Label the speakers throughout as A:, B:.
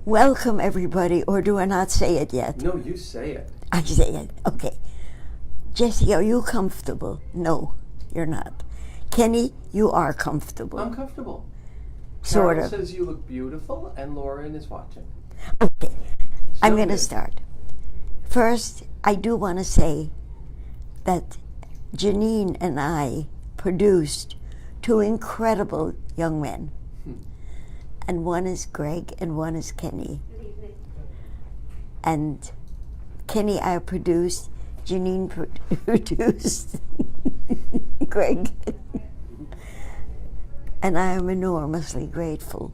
A: Welcome, everybody, or do I not say it yet?
B: No, you say it.
A: I say it, okay. Jesse, are you comfortable? No, you're not. Kenny, you are comfortable.
B: I'm comfortable.
A: Sort
B: Carol
A: of.
B: says you look beautiful, and Lauren is watching.
A: Okay, I'm
B: So
A: going to
B: good.
A: start. First, I do want to say that Janine and I produced two incredible young men. And one is Greg and one is Kenny.
C: Good evening.
A: And Kenny I produced, Janine produced Greg. And I am enormously grateful.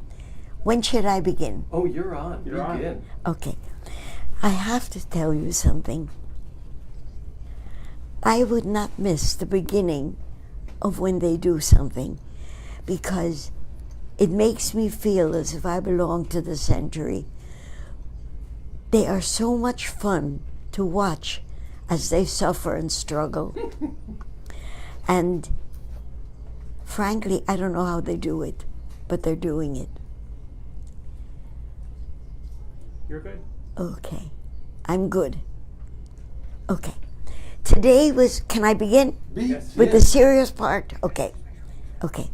A: When should I begin?
B: Oh, you're on.
D: You're on.
B: Begin.
A: Okay. I have to tell you something. I would not miss the beginning of when they do something because it makes me feel as if I belong to the century. They are so much fun to watch as they suffer and struggle. And frankly, I don't know how they do it, but they're doing it.
D: You're good.
A: Okay, I'm good. Okay, today was, can I begin
D: Yes.
A: with the serious part? Okay, okay.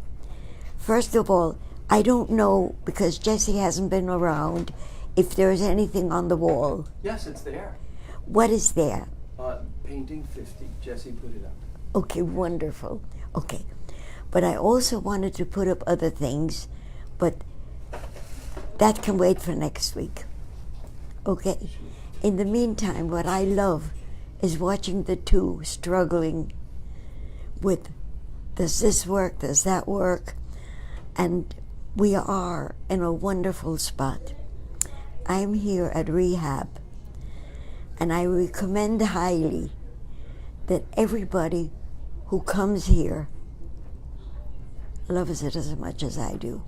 A: First of all, I don't know, because Jesse hasn't been around, if there's anything on the wall.
B: Yes, it's there.
A: What is there?
B: Painting 50. Jesse put it up.
A: Okay, wonderful. Okay, but I also wanted to put up other things, but that can wait for next week. Okay, in the meantime, what I love is watching the two struggling with, does this work, does that work? And we are in a wonderful spot. I'm here at rehab, and I recommend highly that everybody who comes here loves it as much as I do.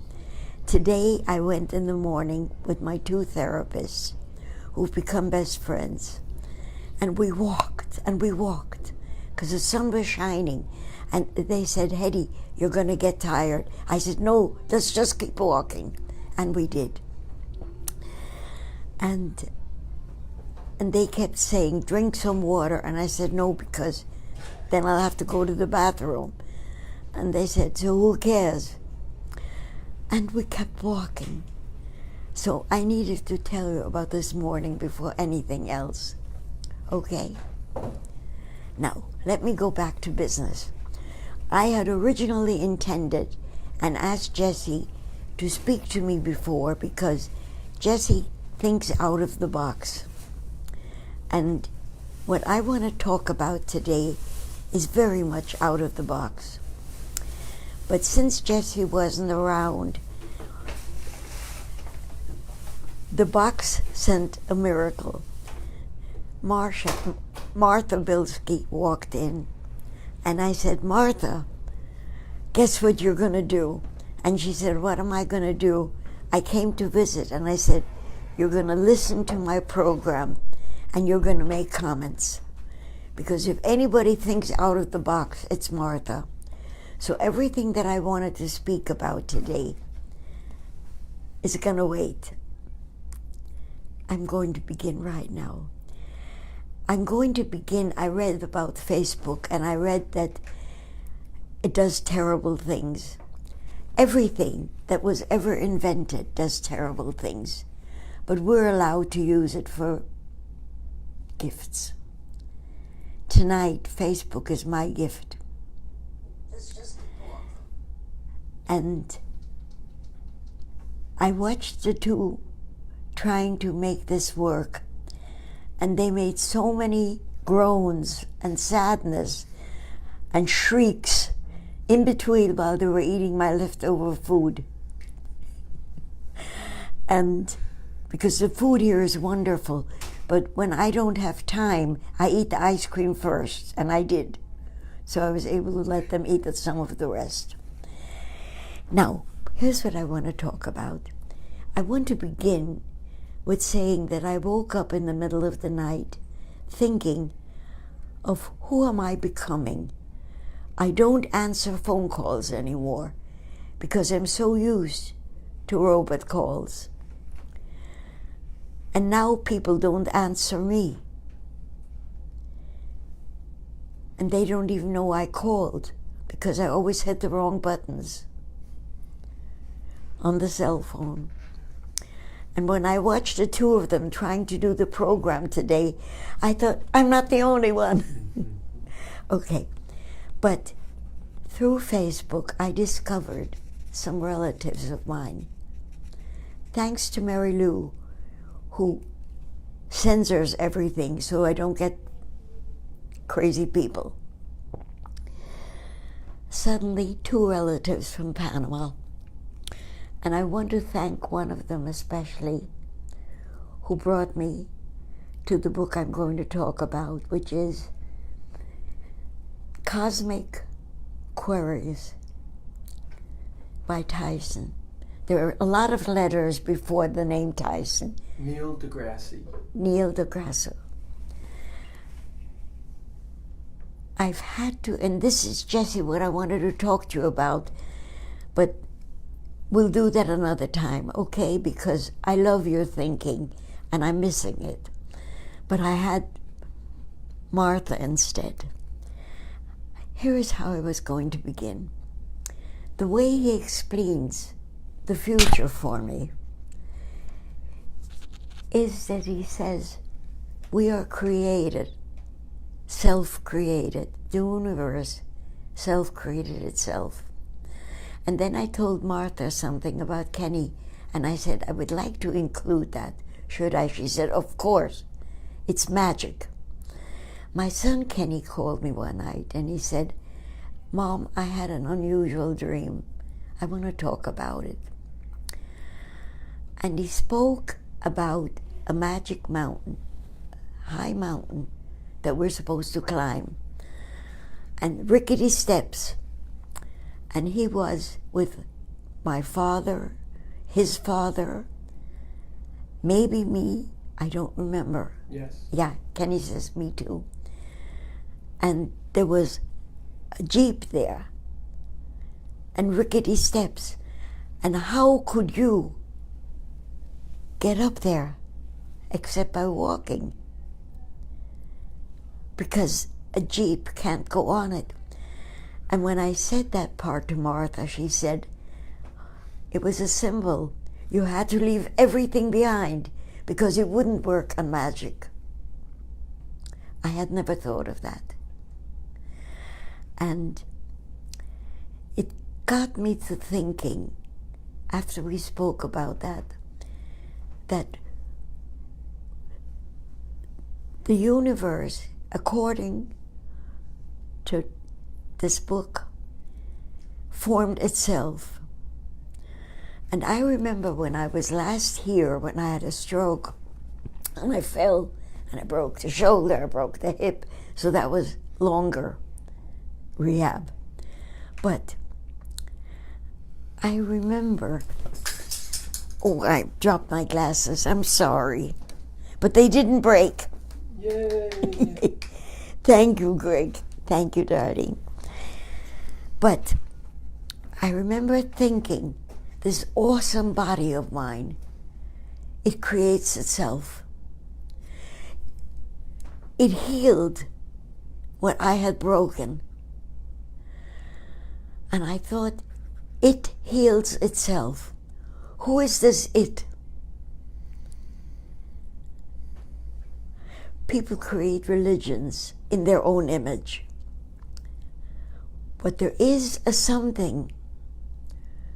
A: Today I went in the morning with my two therapists who've become best friends, and we walked because the sun was shining, and they said, Hedy, you're going to get tired. I said, no, let's just keep walking. And we did. And they kept saying, drink some water. And I said, no, because then I'll have to go to the bathroom. And they said, so who cares? And we kept walking. So I needed to tell you about this morning before anything else. Okay? Now, let me go back to business. I had originally intended and asked Jesse to speak to me before because Jesse thinks out of the box. And what I want to talk about today is very much out of the box. But since Jesse wasn't around, the box sent a miracle. Martha Bilski walked in, and I said, Martha, guess what you're going to do? And she said, what am I going to do? I came to visit, and I said, you're going to listen to my program, and you're going to make comments. Because if anybody thinks out of the box, it's Martha. So everything that I wanted to speak about today is going to wait. I'm going to begin right now. I read about Facebook, and I read that it does terrible things. Everything that was ever invented does terrible things, but we're allowed to use it for gifts. Tonight, Facebook is my gift. And I watched the two trying to make this work, and they made so many groans and sadness and shrieks in between while they were eating my leftover food. And because the food here is wonderful, but when I don't have time, I eat the ice cream first, and I did. So I was able to let them eat some of the rest. Now, here's what I want to talk about. I want to begin with saying that I woke up in the middle of the night thinking of who am I becoming? I don't answer phone calls anymore because I'm so used to robot calls. And now people don't answer me. And they don't even know I called because I always hit the wrong buttons on the cell phone. And when I watched the two of them trying to do the program today, I thought, I'm not the only one. Okay. But through Facebook, I discovered some relatives of mine. Thanks to Mary Lou, who censors everything so I don't get crazy people. Suddenly, two relatives from Panama. And I want to thank one of them especially, who brought me to the book I'm going to talk about, which is Cosmic Queries by Tyson. There are a lot of letters before the name Tyson.
B: Neil deGrasse.
A: Neil deGrasse. I've had to, and this is, Jesse, what I wanted to talk to you about, but we'll do that another time, okay? Because I love your thinking, and I'm missing it. But I had Martha instead. Here is how I was going to begin. The way he explains the future for me is that he says we are created, self-created. The universe self-created itself. And then I told Martha something about Kenny, and I said, I would like to include that. Should I? She said, of course. It's magic. My son Kenny called me one night, and he said, Mom, I had an unusual dream. I want to talk about it. And he spoke about a magic mountain, high mountain, that we're supposed to climb, and rickety steps. And he was with my father, his father, maybe me, I don't remember.
B: Yes.
A: Yeah, Kenny says me too. And there was a Jeep there, and rickety steps. And how could you get up there except by walking? Because a Jeep can't go on it. And when I said that part to Martha, she said, it was a symbol. You had to leave everything behind because it wouldn't work on magic. I had never thought of that. And it got me to thinking, after we spoke about that the universe, according to this book, formed itself. And I remember when I was last here, when I had a stroke, and I fell, and I broke the shoulder, I broke the hip, so that was longer rehab. But I remember, oh, I dropped my glasses, I'm sorry, but they didn't break.
B: Yay!
A: Thank you, Greg. Thank you, darling. But I remember thinking, this awesome body of mine, it creates itself. It healed what I had broken. And I thought, it heals itself. Who is this it? People create religions in their own image. But there is a something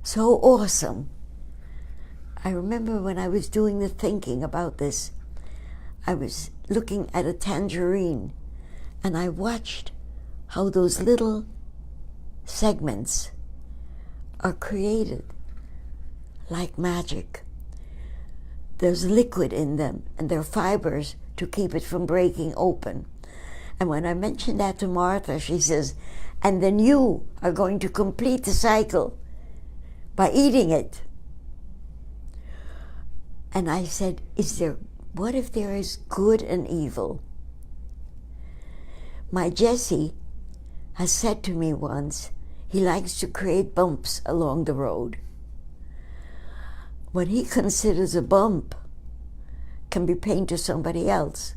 A: so awesome. I remember when I was doing the thinking about this, I was looking at a tangerine, and I watched how those little segments are created like magic. There's liquid in them, and there are fibers to keep it from breaking open. And when I mentioned that to Martha, she says, and then you are going to complete the cycle by eating it. And I said, what if there is good and evil? My Jesse has said to me once, he likes to create bumps along the road. What he considers a bump can be pain to somebody else.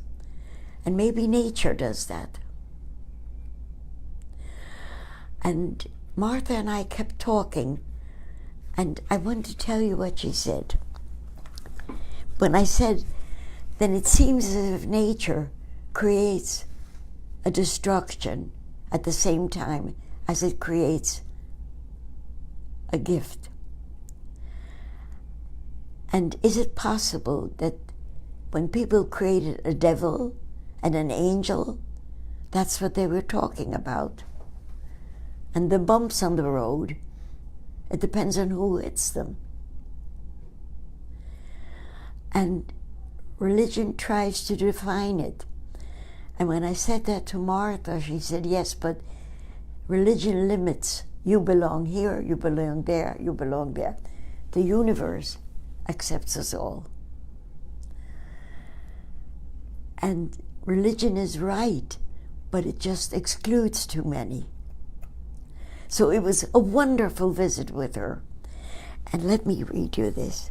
A: And maybe nature does that. And Martha and I kept talking, and I want to tell you what she said. When I said, then it seems as if nature creates a destruction at the same time as it creates a gift. And is it possible that when people created a devil and an angel, that's what they were talking about? And the bumps on the road, it depends on who hits them. And religion tries to define it. And when I said that to Martha, she said, yes, but religion limits. You belong here, you belong there, you belong there. The universe accepts us all. And religion is right, but it just excludes too many. So it was a wonderful visit with her. And let me read you this.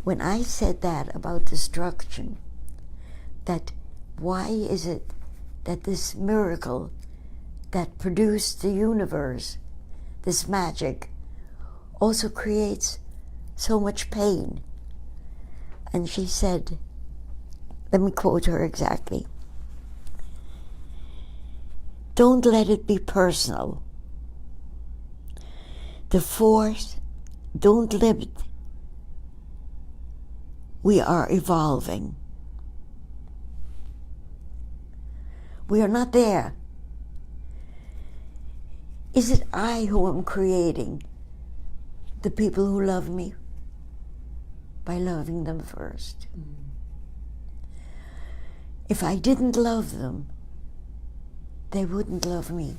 A: When I said that about destruction, that why is it that this miracle that produced the universe, this magic, also creates so much pain? And she said, let me quote her exactly, "Don't let it be personal. The force, don't let it. We are evolving. We are not there. Is it I who am creating the people who love me? By loving them first. If I didn't love them, they wouldn't love me.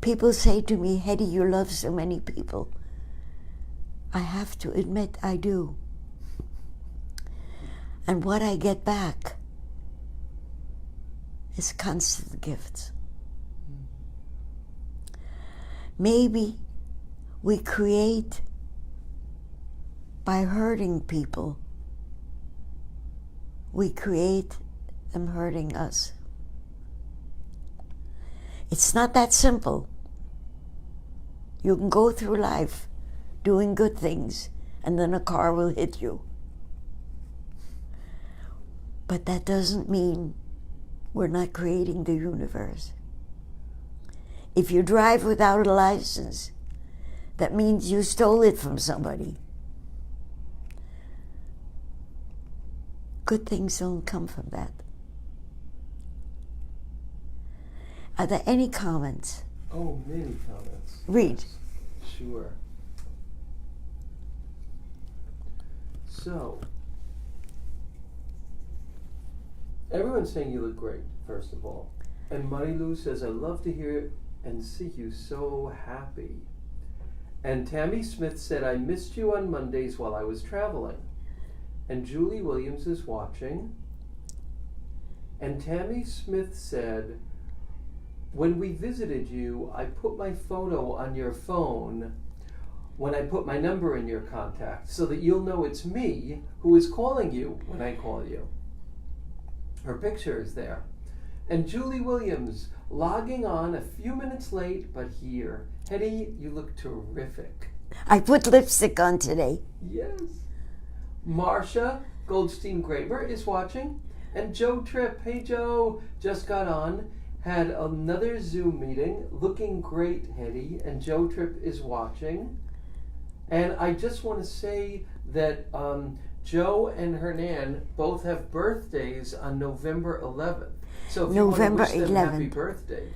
A: People say to me, Hedy, you love so many people. I have to admit I do. And what I get back is constant gifts. Maybe we create by hurting people. We create them hurting us. It's not that simple. You can go through life doing good things, and then a car will hit you. But that doesn't mean we're not creating the universe. If you drive without a license, that means you stole it from somebody. Good things don't come from that. Are there any comments?
B: Oh, many comments.
A: Read.
B: Sure. So, everyone's saying you look great, first of all. And Money Lou says, I love to hear and see you so happy. And Tammy Smith said, I missed you on Mondays while I was traveling. And Julie Williams is watching. And Tammy Smith said, when we visited you, I put my photo on your phone when I put my number in your contact so that you'll know it's me who is calling you when I call you. Her picture is there. And Julie Williams logging on a few minutes late, but here. Hedy, you look terrific.
A: I put lipstick on today.
B: Yes. Marcia Goldstein-Graber is watching. And Joe Tripp, hey Joe, just got on. Had another Zoom meeting, looking great, Hedy, and Joe Tripp is watching. And I just want to say that Joe and Hernan both have birthdays on November 11th. So if
A: November
B: you want to wish them
A: 11th.
B: happy birthday.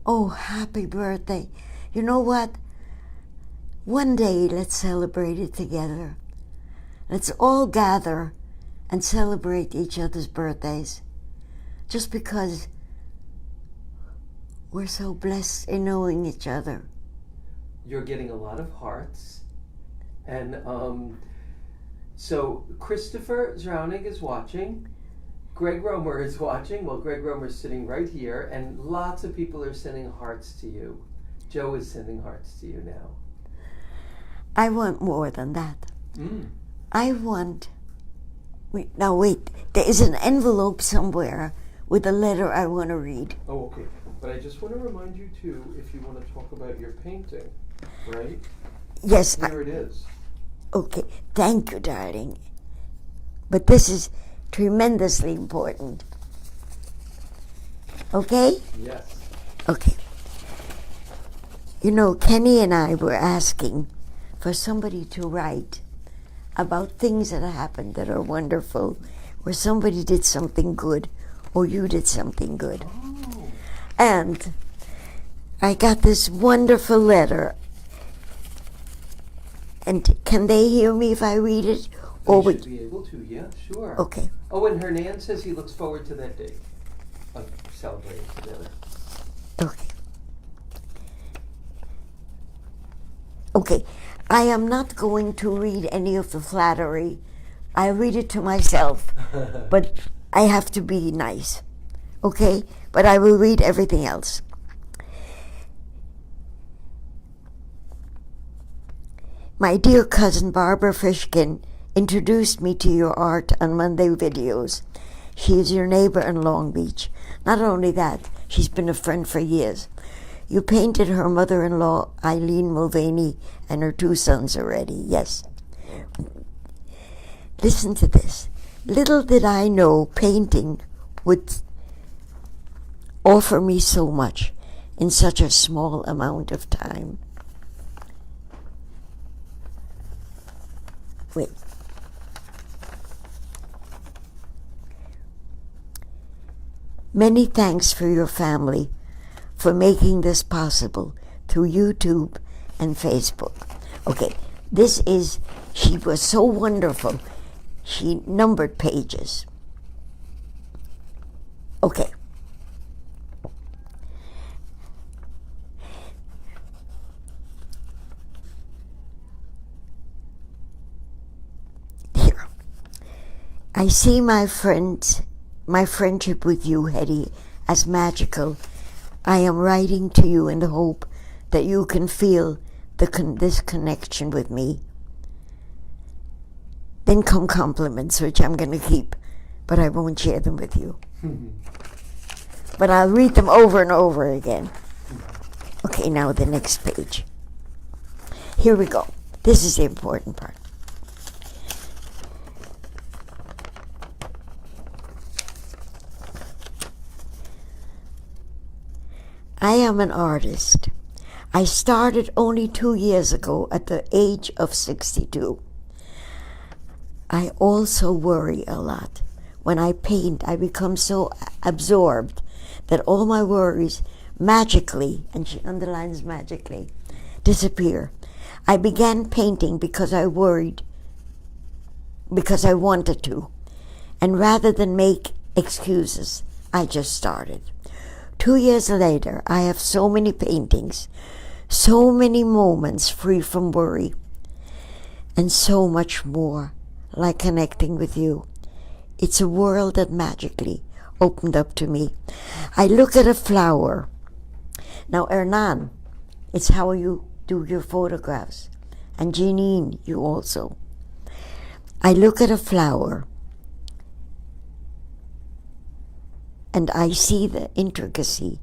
A: Oh, happy birthday. You know what? One day, let's celebrate it together. Let's all gather and celebrate each other's birthdays. Just because we're so blessed in knowing each other.
B: You're getting a lot of hearts. And so Christopher Zraunig is watching. Greg Romer is watching. Well, Greg Romer's sitting right here. And lots of people are sending hearts to you. Joe is sending hearts to you now.
A: I want more than that. I want Wait. There is an envelope somewhere with a letter I want to read.
B: Oh, okay. But I just want to remind you too, if you want to talk about your painting, right?
A: Yes.
B: Here it is.
A: Okay. Thank you, darling. But this is tremendously important. Okay?
B: Yes.
A: Okay. You know, Kenny and I were asking for somebody to write about things that happened that are wonderful, where somebody did something good, or you did something good.
B: Oh.
A: And I got this wonderful letter. And can they hear me if I read it?
B: They should be able to, yeah, sure.
A: Okay.
B: Oh, and Hernan says he looks forward to that date of celebrating together.
A: Okay. Okay. I am not going to read any of the flattery. I read it to myself, but I have to be nice. Okay? But I will read everything else. My dear cousin Barbara Fishkin introduced me to your art on Monday videos. She is your neighbor in Long Beach. Not only that, she's been a friend for years. You painted her mother-in-law, Eileen Mulvaney, and her 2 sons already, yes. Listen to this. Little did I know painting would offer me so much in such a small amount of time. Wait. Many thanks for your family for making this possible through YouTube and Facebook. Okay, she was so wonderful. She numbered pages. Okay. Here. I see my friendship with you, Hedy, as magical. I am writing to you in the hope that you can feel this connection with me. Then come compliments, which I'm going to keep, but I won't share them with you. But I'll read them over and over again. Okay, now the next page. Here we go. This is the important part. I am an artist. I started only 2 years ago at the age of 62. I also worry a lot. When I paint, I become so absorbed that all my worries magically, and she underlines magically, disappear. I began painting because I wanted to. And rather than make excuses, I just started. 2 years later, I have so many paintings, so many moments free from worry, and so much more, like connecting with you. It's a world that magically opened up to me. I look at a flower. Now, Hernan, it's how you do your photographs. And Janine, you also. I look at a flower and I see the intricacy,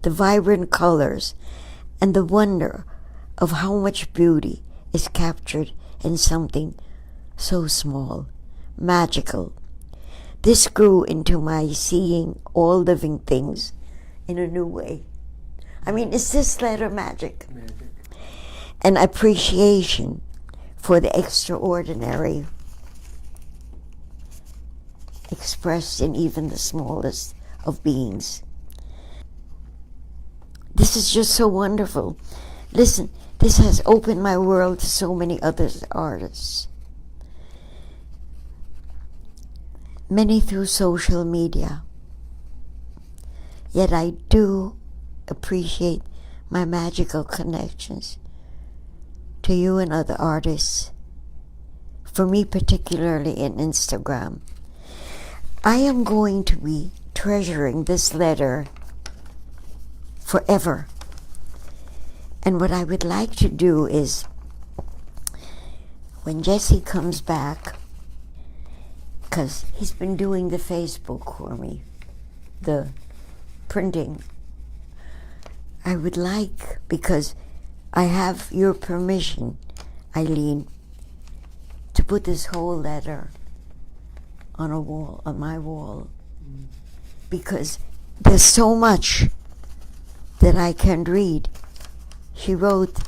A: the vibrant colors, and the wonder of how much beauty is captured in something so small, magical. This grew into my seeing all living things in a new way. I mean, is this letter magic?
B: Magic.
A: An appreciation for the extraordinary expressed in even the smallest of beings. This is just so wonderful. Listen, this has opened my world to so many other artists. Many through social media. Yet I do appreciate my magical connections to you and other artists. For me, particularly in Instagram. I am going to be treasuring this letter forever. And what I would like to do is, when Jessie comes back, because he's been doing the Facebook for me, the printing. I would like, because I have your permission, Eileen, to put this whole letter on a wall, on my wall, because there's so much that I can read. She wrote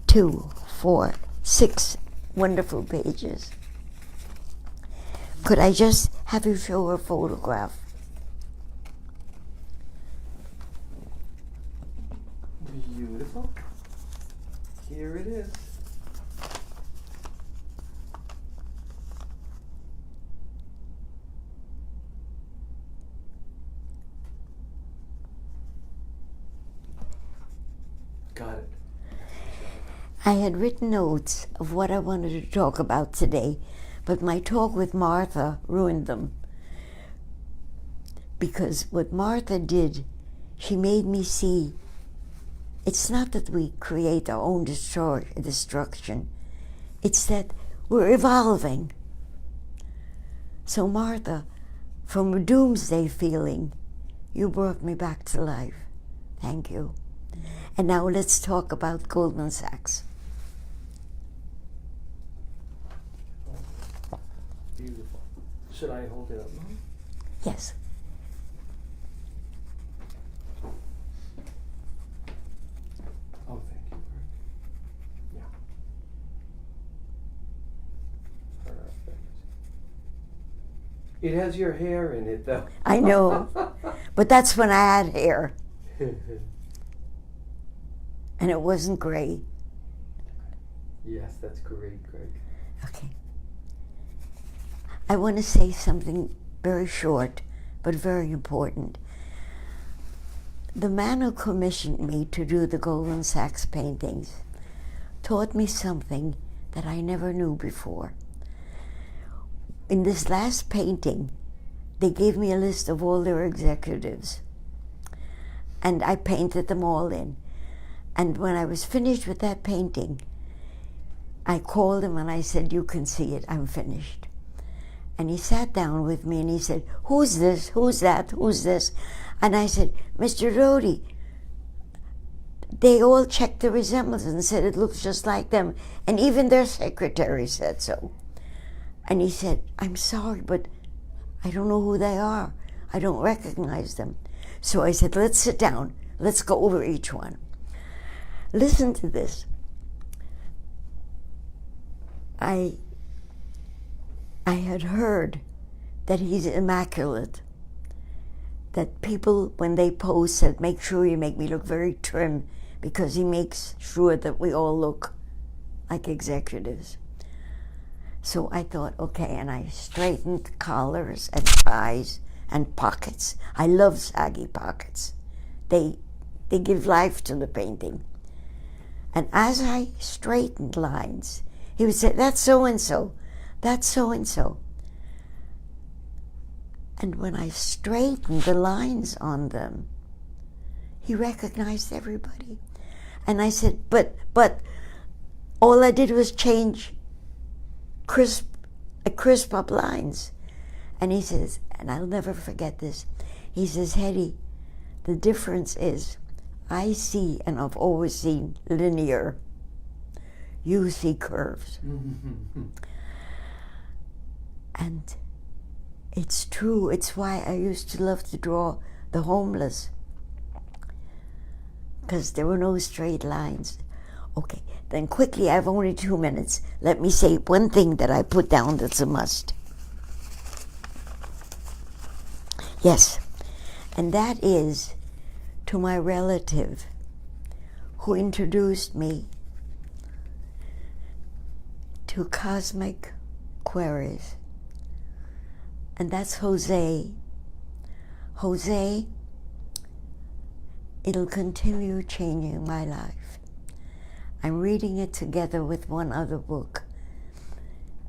A: 2, 4, 6 wonderful pages. Could I just have you show her photograph?
B: Beautiful. Here it is. Got it.
A: I had written notes of what I wanted to talk about today, but my talk with Martha ruined them. Because what Martha did, she made me see it's not that we create our own destruction. It's that we're evolving. So Martha, from a doomsday feeling, you brought me back to life. Thank you. And now let's talk about Goldman Sachs.
B: Beautiful. Should I hold it up, Mom?
A: Yes.
B: Oh, thank you. Yeah. Perfect. It has your hair in it, though.
A: I know, but that's when I had hair, and it wasn't gray.
B: Yes, that's great, Greg.
A: Okay. I want to say something very short, but very important. The man who commissioned me to do the Goldman Sachs paintings taught me something that I never knew before. In this last painting, they gave me a list of all their executives, and I painted them all in. And when I was finished with that painting, I called him and I said, "You can see it, I'm finished." And he sat down with me and he said, "Who's this? Who's that? Who's this?" And I said, "Mr. Doty, they all checked the resemblance and said it looks just like them. And even their secretary said so." And he said, "I'm sorry, but I don't know who they are. I don't recognize them." So I said, "Let's sit down. Let's go over each one. Listen to this. I had heard that he's immaculate, that people, when they pose, said, make sure you make me look very trim, because he makes sure that we all look like executives." So I thought, okay, and I straightened collars and ties and pockets. I love saggy pockets. They give life to the painting. And as I straightened lines, he would say, "That's so-and-so, that's so-and-so." And when I straightened the lines on them, he recognized everybody. And I said, but all I did was change crisp up lines. And he says, and I'll never forget this, he says, "Hedy, the difference is I see, and I've always seen linear. You see curves." And it's true. It's why I used to love to draw the homeless, because there were no straight lines. Okay, then quickly, I have only 2 minutes. Let me say one thing that I put down that's a must. Yes, and that is to my relative who introduced me to cosmic queries. And that's Jose. Jose, it'll continue changing my life. I'm reading it together with one other book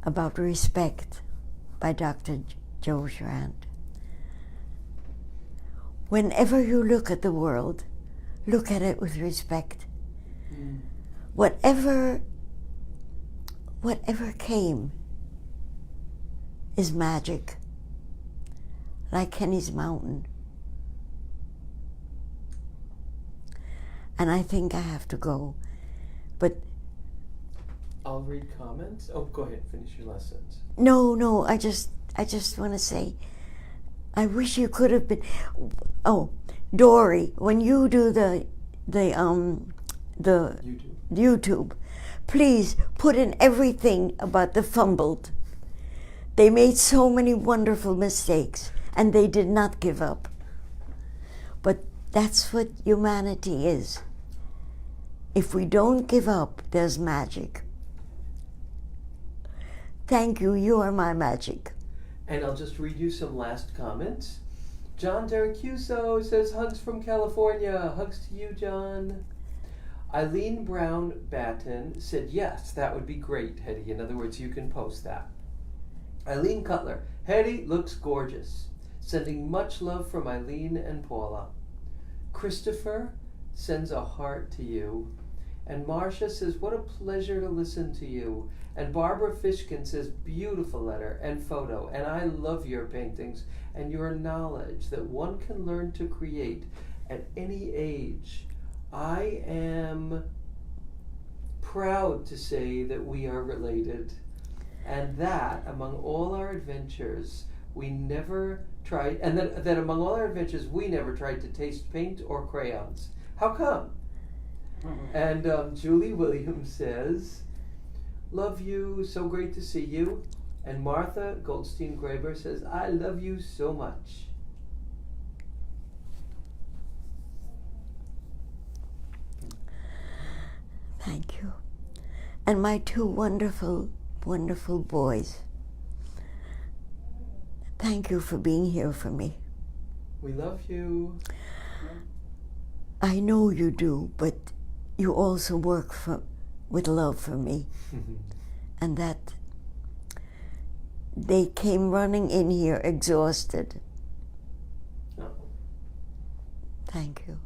A: about respect by Dr. Joe Schramm. Whenever you look at the world, look at it with respect. Whatever came, is magic, like Kenny's Mountain. And I think I have to go, but
B: I'll read comments. Oh, go ahead. Finish your last sentence.
A: no, I just want to say, I wish you could have been. Oh, Dory, when you do the YouTube, please put in everything about the fumbled. They made so many wonderful mistakes, and they did not give up. But that's what humanity is. If we don't give up, there's magic. Thank you, you are my magic.
B: And I'll just read you some last comments. John Derricuso says, hugs from California. Hugs to you, John. Eileen Brown Batten said, yes, that would be great, Hedy. In other words, you can post that. Eileen Cutler, Hedy looks gorgeous. Sending much love from Eileen and Paula. Christopher sends a heart to you. And Marcia says, what a pleasure to listen to you. And Barbara Fishkin says, beautiful letter and photo. And I love your paintings and your knowledge that one can learn to create at any age. I am proud to say that we are related. And that among all our adventures, we never tried, and that among all our adventures, we never tried to taste paint or crayons. How come? And Julie Williams says, love you, so great to see you. And Martha Goldstein-Graber says, I love you so much.
A: Thank you. And my two wonderful, wonderful boys. Thank you for being here for me.
B: We love you.
A: I know you do, but you also work with love for me. And that they came running in here exhausted.
B: Oh.
A: Thank you.